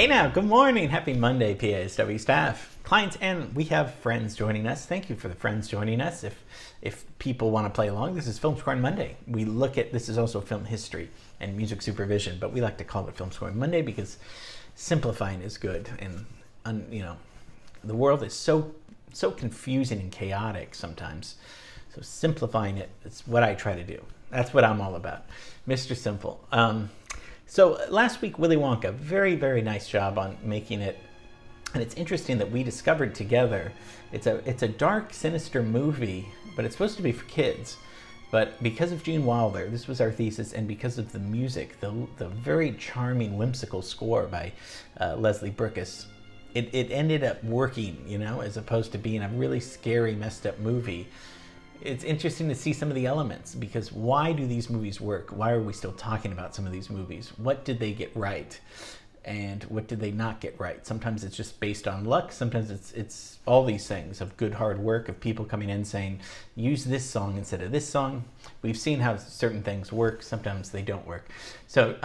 Hey now, good morning. Happy Monday, PASW staff, clients, and we have friends joining us. Thank you for the friends joining us. If people want to play along, this is Film Scoring Monday. We look at, this is also film history and music supervision, but we like to call it Film Scoring Monday because simplifying is good. And the world is so confusing and chaotic sometimes. So simplifying it is what I try to do. That's what I'm all about, Mr. Simple. So last week, Willy Wonka, very, very nice job on making it. And it's interesting that we discovered together, it's a dark, sinister movie, but it's supposed to be for kids. But because of Gene Wilder, this was our thesis, and because of the music, the very charming, whimsical score by Leslie Bricusse, it ended up working, as opposed to being a really scary, messed up movie. It's interesting to see some of the elements, because why do these movies work? Why are we still talking about some of these movies? What did they get right? And what did they not get right? Sometimes it's just based on luck. Sometimes it's all these things of good hard work, of people coming in saying, use this song instead of this song. We've seen how certain things work. Sometimes they don't work. So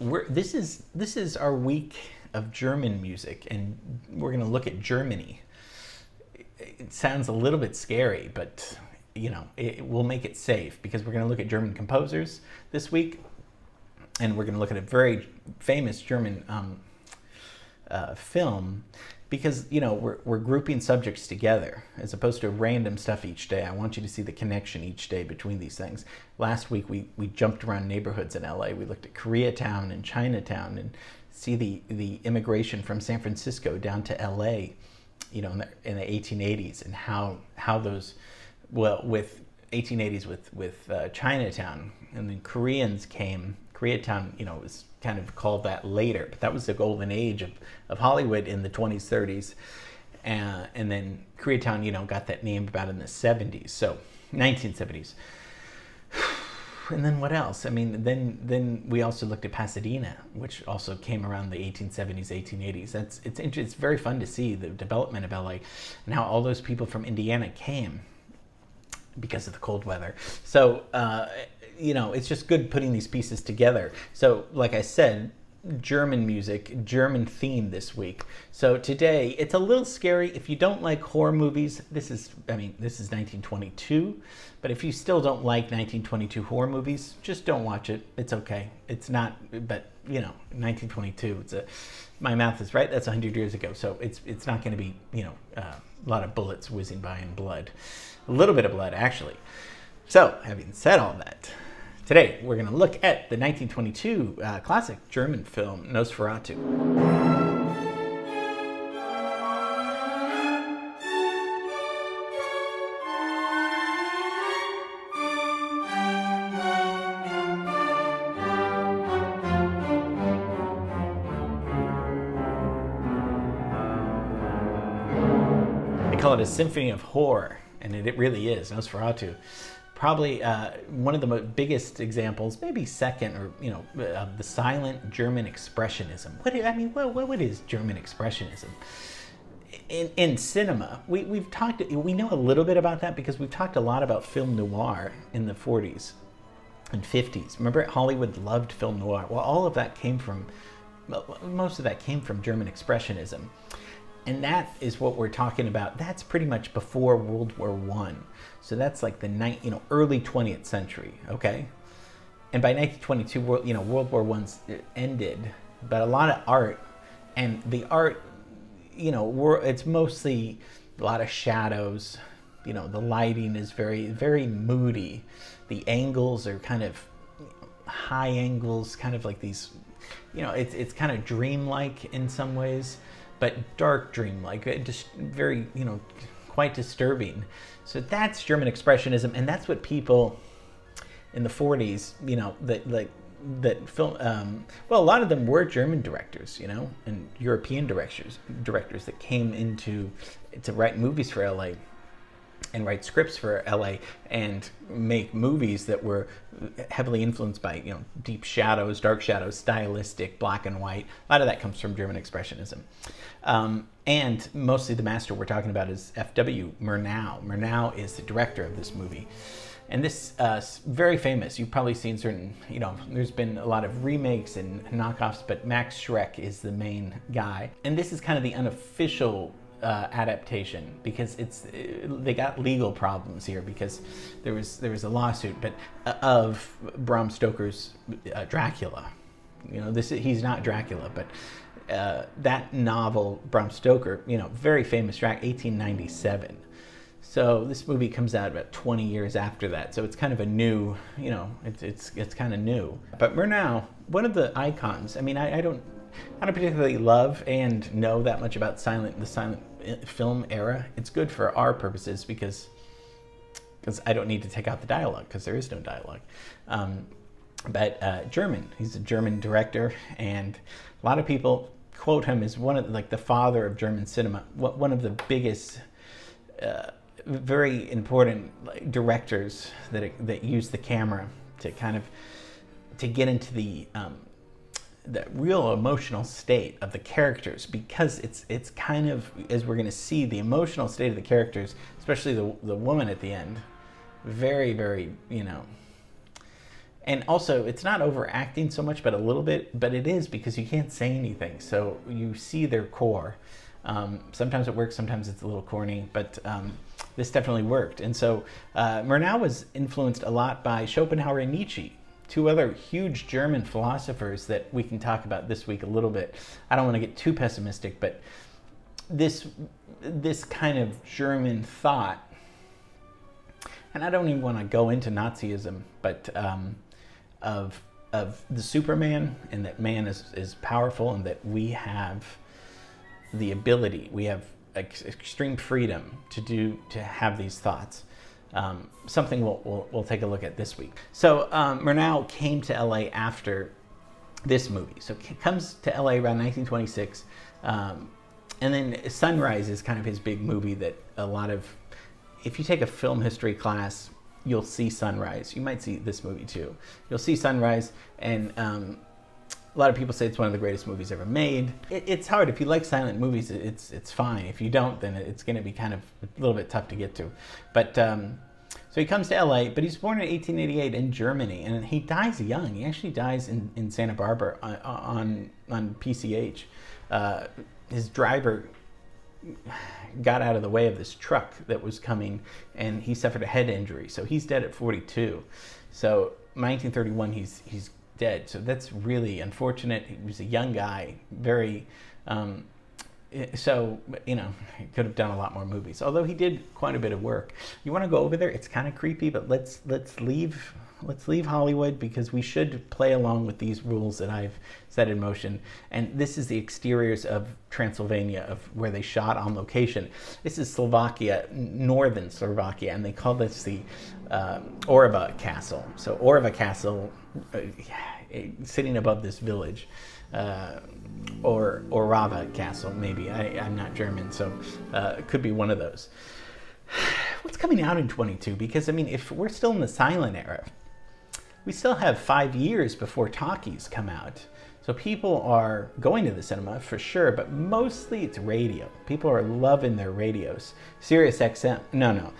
this is our week of German music, and we're going to look at Germany. It sounds a little bit scary, but we'll make it safe, because we're going to look at German composers this week, and we're going to look at a very famous German film, because we're grouping subjects together as opposed to random stuff each day. I want you to see the connection each day between these things. Last week we jumped around neighborhoods in LA. We looked at Koreatown and Chinatown, and see the immigration from San Francisco down to LA. In the 1880s, and how those, with 1880s with Chinatown, and then Koreans came. Koreatown, was kind of called that later, but that was the golden age of Hollywood in the 20s, 30s, and then Koreatown, got that name about in the 70s, so 1970s. And then what else? I mean, then we also looked at Pasadena, which also came around the 1870s, 1880s. It's very fun to see the development of LA and how all those people from Indiana came because of the cold weather. So, it's just good putting these pieces together. So, like I said, German music, German theme this week. So today, it's a little scary. If you don't like horror movies, this is 1922. But if you still don't like 1922 horror movies, just don't watch it. It's okay. It's not, but 1922, my math is right. That's 100 years ago. So it's not going to be, a lot of bullets whizzing by and blood. A little bit of blood, actually. So having said all that, today, we're going to look at the 1922 classic German film, Nosferatu. They call it a symphony of horror, and it really is, Nosferatu. Probably one of the biggest examples, maybe second, or of the silent German expressionism. What is German expressionism? In cinema, we know a little bit about that because we've talked a lot about film noir in the 40s and 50s. Remember, Hollywood loved film noir. Well, most of that came from German expressionism. And that is what we're talking about. That's pretty much before World War I. So that's like the early 20th century, okay? And by 1922, World War I ended, but a lot of art, and the art, it's mostly a lot of shadows. The lighting is very, very moody. The angles are kind of high angles, kind of like these, it's kind of dreamlike in some ways, but dark dreamlike, just very, quite disturbing. So that's German expressionism, and that's what people in the 40s, that film. A lot of them were German directors, and European directors that came to write movies for LA. and write scripts for LA and make movies that were heavily influenced by, deep shadows, dark shadows, stylistic, black and white. A lot of that comes from German Expressionism. And mostly the master we're talking about is F.W. Murnau. Murnau is the director of this movie. And this very famous. You've probably seen certain, there's been a lot of remakes and knockoffs, but Max Schreck is the main guy. And this is kind of the unofficial adaptation, because they got legal problems here, because there was a lawsuit, but of Bram Stoker's Dracula. He's not Dracula, but that novel, Bram Stoker, very famous track, 1897. So this movie comes out about 20 years after that. So it's kind of a new, it's kind of new. But Murnau, one of the icons. I mean, I don't particularly love and know that much about the silent film era. It's good for our purposes because I don't need to take out the dialogue, because there is no dialogue. But German, he's a German director, and a lot of people quote him as one of the father of German cinema, one of the biggest, very important directors that use the camera to kind of to get into the real emotional state of the characters, because it's kind of, as we're going to see, the emotional state of the characters, especially the woman at the end, very, very, and also it's not overacting so much, but a little bit, but it is, because you can't say anything, so you see their core. Sometimes it works, sometimes it's a little corny, but this definitely worked. And so Murnau was influenced a lot by Schopenhauer and Nietzsche, two other huge German philosophers that we can talk about this week a little bit. I don't want to get too pessimistic, but this kind of German thought, and I don't even want to go into Nazism, but of the Superman, and that man is powerful, and that we have the ability, we have extreme freedom to have these thoughts. Something we'll take a look at this week. So Murnau came to LA after this movie. So he comes to LA around 1926, and then Sunrise is kind of his big movie that a lot of, if you take a film history class, you'll see Sunrise. You might see this movie too. You'll see Sunrise, and a lot of people say it's one of the greatest movies ever made. It's hard. If you like silent movies, it's fine. If you don't, then it's going to be kind of a little bit tough to get to. But so he comes to LA, but he's born in 1888 in Germany, and he dies young. He actually dies in Santa Barbara on PCH. His driver got out of the way of this truck that was coming, and he suffered a head injury. So he's dead at 42. So 1931, he's dead. So that's really unfortunate. He was a young guy, very so he could have done a lot more movies, although he did quite a bit of work. You want to go over there? It's kind of creepy, but let's leave Hollywood, because we should play along with these rules that I've set in motion. And this is the exteriors of Transylvania, of where they shot on location. This is Slovakia, northern Slovakia, and they call this the Orava Castle. So Orava Castle, sitting above this village, or Orava Castle, maybe. I'm not German, so it could be one of those. What's coming out in 22? Because, if we're still in the silent era, we still have 5 years before talkies come out. So people are going to the cinema for sure, but mostly it's radio. People are loving their radios. Sirius XM, no.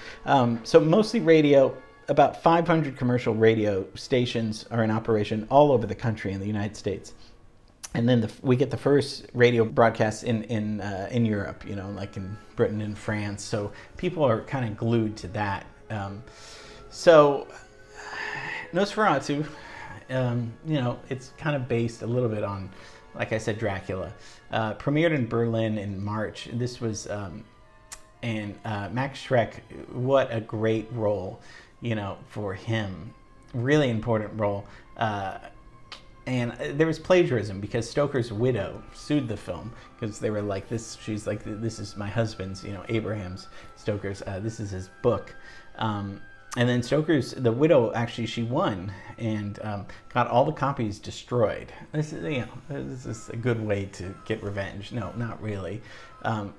So mostly radio. About 500 commercial radio stations are in operation all over the country in the United States. And then we get the first radio broadcasts in Europe, like in Britain and France. So people are kind of glued to that. So Nosferatu, it's kind of based a little bit on, like I said, Dracula. Premiered in Berlin in March. This was, and Max Schreck, what a great role, for him. Really important role. And there was plagiarism, because Stoker's widow sued the film, because they were like, she's like, this is my husband's, Abraham Stoker's, this is his book. And then Stoker's The Widow, actually, she won and got all the copies destroyed. This is a good way to get revenge. No, not really.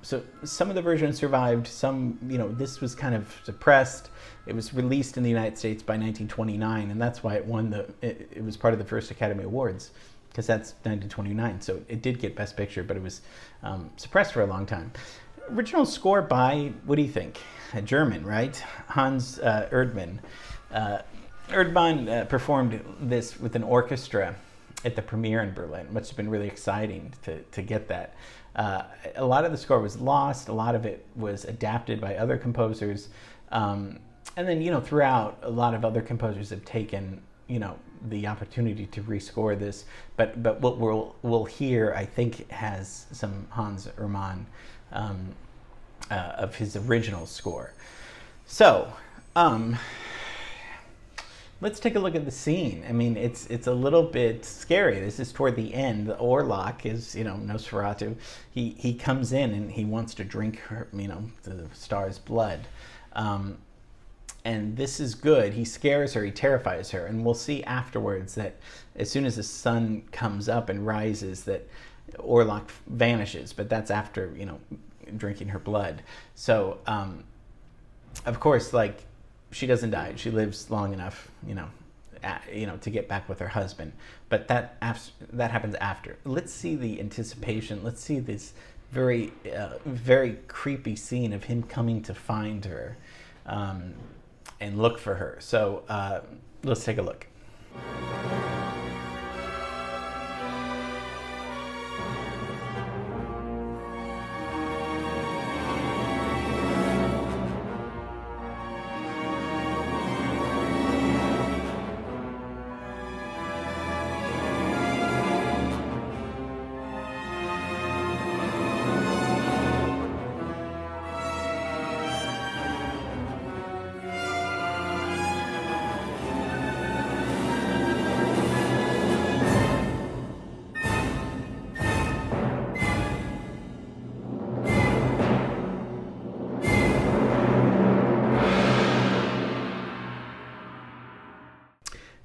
So some of the versions survived. Some, this was kind of suppressed. It was released in the United States by 1929, and that's why it won it was part of the first Academy Awards, because that's 1929. So it did get Best Picture, but it was suppressed for a long time. Original score by, what do you think? A German, right? Hans Erdmann. Erdmann performed this with an orchestra at the premiere in Berlin, which has been really exciting to get that. A lot of the score was lost. A lot of it was adapted by other composers. And then, throughout, a lot of other composers have taken, the opportunity to rescore this. But what we'll hear, I think, has some Hans Erdmann of his original score. So, let's take a look at the scene. I mean, it's a little bit scary. This is toward the end. The Orlok is, Nosferatu. He comes in and he wants to drink her, the star's blood. And this is good. He scares her, he terrifies her. And we'll see afterwards that as soon as the sun comes up and rises, that Orlok vanishes. But that's after, drinking her blood. So, of course, she doesn't die. She lives long enough, to get back with her husband. But that happens after. Let's see the anticipation. Let's see this very, very creepy scene of him coming to find her and look for her. So let's take a look.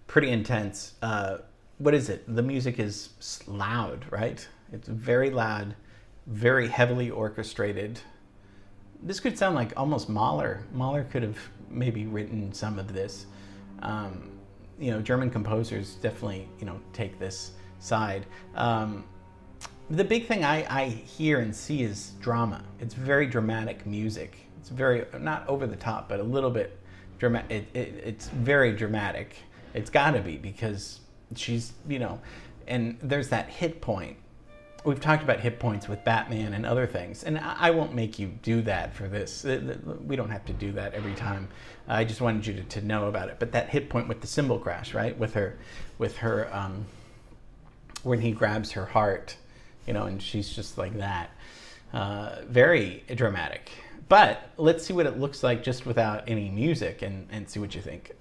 Pretty intense. What is it? The music is loud, right? It's very loud, very heavily orchestrated. This could sound like almost Mahler. Mahler could have maybe written some of this. German composers definitely, take this side. The big thing I hear and see is drama. It's very dramatic music. It's very, not over the top, but a little bit dramatic. It's very dramatic. It's got to be, because she's, and there's that hit point. We've talked about hit points with Batman and other things, and I won't make you do that for this. We don't have to do that every time. I just wanted you to know about it. But that hit point with the cymbal crash, right? With her, when he grabs her heart, and she's just like that. Very dramatic. But let's see what it looks like just without any music and see what you think.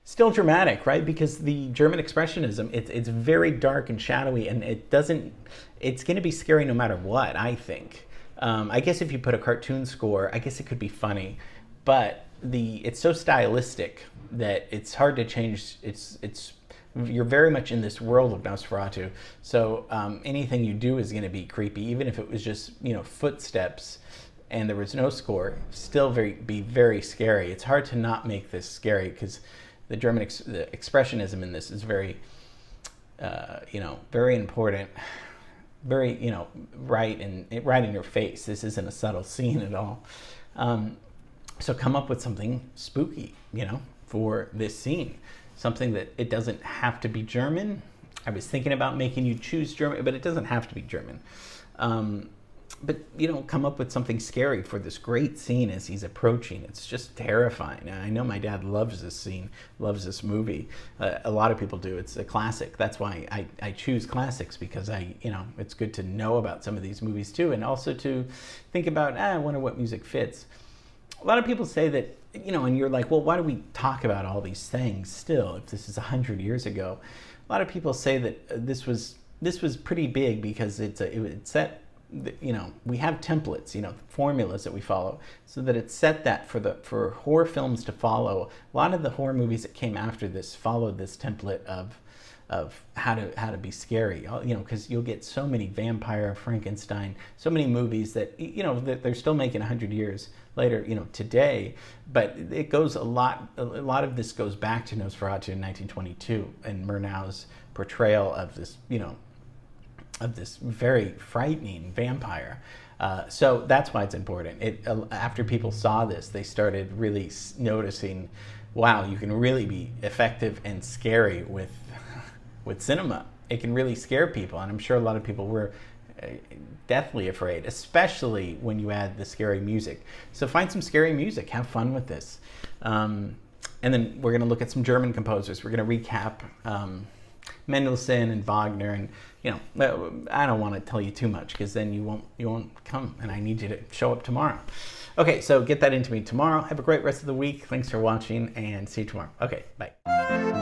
Still dramatic, right? Because the German expressionism, it's very dark and shadowy, and it's going to be scary no matter what, I think. I guess if you put a cartoon score, I guess it could be funny, but it's so stylistic that it's hard to change. You're very much in this world of Nosferatu, so anything you do is going to be creepy, even if it was just footsteps and there was no score, still be very scary. It's hard to not make this scary, because the German the expressionism in this is very, very important, very, right in your face. This isn't a subtle scene at all. So come up with something spooky, for this scene. Something that it doesn't have to be German. I was thinking about making you choose German, but it doesn't have to be German. But, come up with something scary for this great scene as he's approaching. It's just terrifying. I know my dad loves this scene, loves this movie. A lot of people do. It's a classic. That's why I choose classics, because it's good to know about some of these movies too, and also to think about, I wonder what music fits. A lot of people say that, and you're like, well, why do we talk about all these things still if this is 100 years ago? A lot of people say that this was pretty big because it's set. We have templates, formulas that we follow, so that it's set that for horror films to follow. A lot of the horror movies that came after this followed this template of how to be scary, because you'll get so many vampire, Frankenstein, so many movies that that they're still making 100 years later, today. But it goes a lot of this goes back to Nosferatu in 1922 and Murnau's portrayal of this, of this very frightening vampire. So that's why it's important. After people saw this, they started really noticing, wow, you can really be effective and scary with cinema. It can really scare people, and I'm sure a lot of people were deathly afraid, especially when you add the scary music. So find some scary music, have fun with this. And then we're going to look at some German composers. We're going to recap Mendelssohn and Wagner, and I don't want to tell you too much, because then you won't come, and I need you to show up tomorrow. Okay, so get that into me tomorrow. Have a great rest of the week. Thanks for watching, and see you tomorrow. Okay, bye.